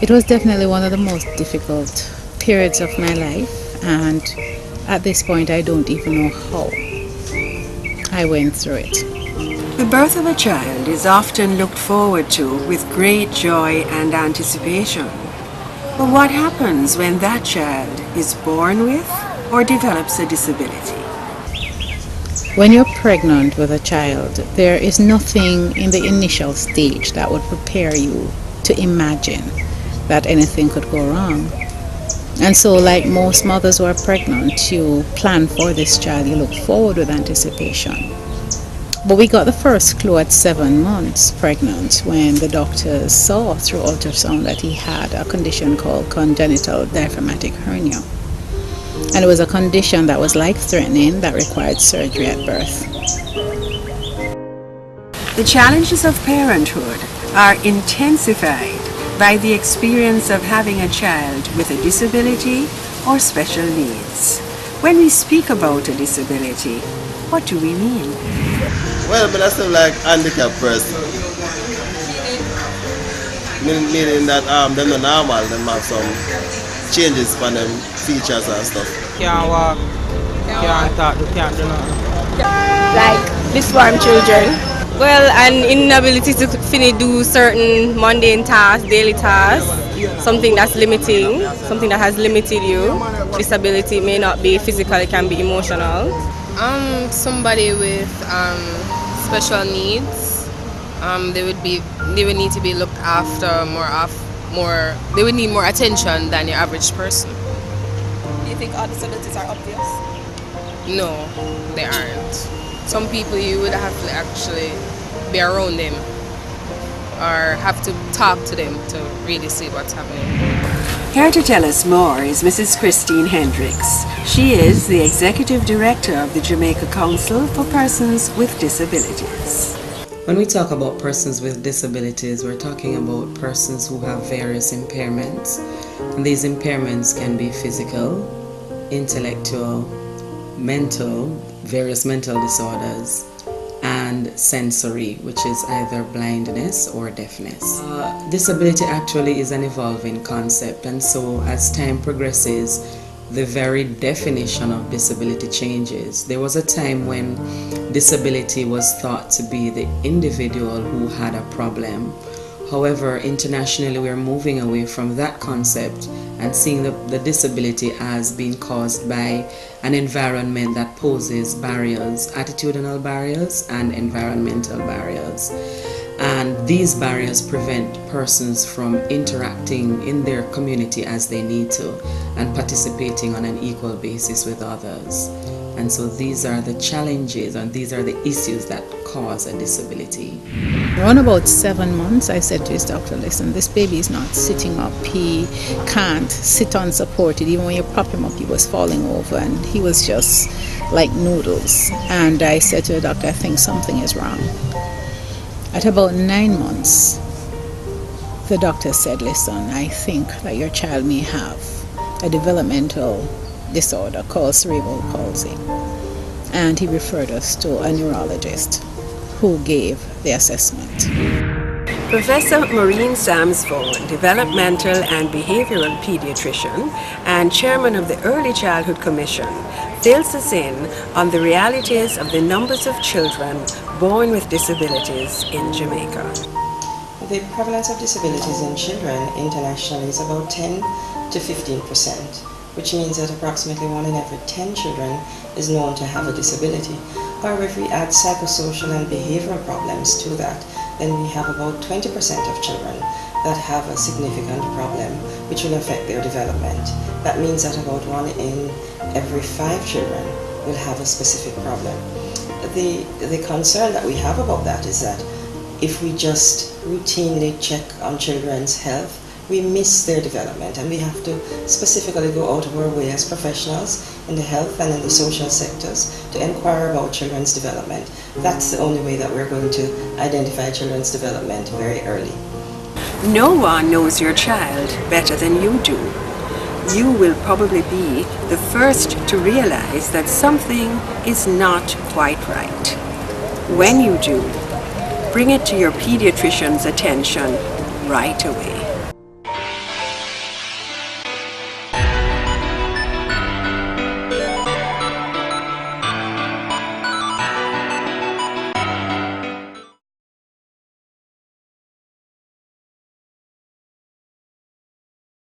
It was definitely one of the most difficult periods of my life, and at this point I don't even know how I went through it. The birth of a child is often looked forward to with great joy and anticipation. But what happens when that child is born with or develops a disability? When you're pregnant with a child, there is nothing in the initial stage that would prepare you to imagine that anything could go wrong. And so, like most mothers who are pregnant, you plan for this child, you look forward with anticipation. But we got the first clue at 7 months pregnant when the doctors saw through ultrasound that he had a condition called congenital diaphragmatic hernia. And it was a condition that was life-threatening that required surgery at birth. The challenges of parenthood are intensified by the experience of having a child with a disability or special needs. When we speak about a disability, what do we mean? Well, but that's still like handicapped person. Meaning that they're not normal, they have some changes for them features and stuff. Can't walk, can't talk, can't do nothing. Like deformed children. Well, an inability to do certain mundane tasks, daily tasks, something that's limiting, something that has limited you. Disability may not be physical, it can be emotional. Somebody with special needs, they would need to be looked after more. They would need more attention than your average person. Do you think all disabilities are obvious? No, they aren't. Some people you would have to actually be around them or have to talk to them to really see what's happening. Here to tell us more is Mrs. Christine Hendricks. She is the Executive Director of the Jamaica Council for Persons with Disabilities. When we talk about persons with disabilities, we're talking about persons who have various impairments. And these impairments can be physical, intellectual, mental, various mental disorders, and sensory, which is either blindness or deafness. Disability actually is an evolving concept, and so as time progresses, the very definition of disability changes. There was a time when disability was thought to be the individual who had a problem. However, internationally we're moving away from that concept and seeing the disability as being caused by an environment that poses barriers, attitudinal barriers and environmental barriers. And these barriers prevent persons from interacting in their community as they need to and participating on an equal basis with others. And so these are the challenges and these are the issues that cause a disability. Around about 7 months, I said to his doctor, listen, this baby is not sitting up. He can't sit unsupported. Even when you prop him up, he was falling over and he was just like noodles. And I said to the doctor, I think something is wrong. At about 9 months, the doctor said, listen, I think that your child may have a developmental disorder called cerebral palsy. And he referred us to a neurologist who gave the assessment. Professor Maureen Samsford, developmental and behavioral pediatrician and chairman of the Early Childhood Commission, fills us in on the realities of the numbers of children born with disabilities in Jamaica. The prevalence of disabilities in children internationally is about 10 to 15%, which means that approximately 1 in every 10 children is known to have a disability. However, if we add psychosocial and behavioral problems to that, then we have about 20% of children that have a significant problem which will affect their development. That means that about 1 in every 5 children will have a specific problem. The concern that we have about that is that if we just routinely check on children's health, we miss their development, and we have to specifically go out of our way as professionals in the health and in the social sectors to inquire about children's development. That's the only way that we're going to identify children's development very early. No one knows your child better than you do. You will probably be the first to realize that something is not quite right. When you do, bring it to your pediatrician's attention right away.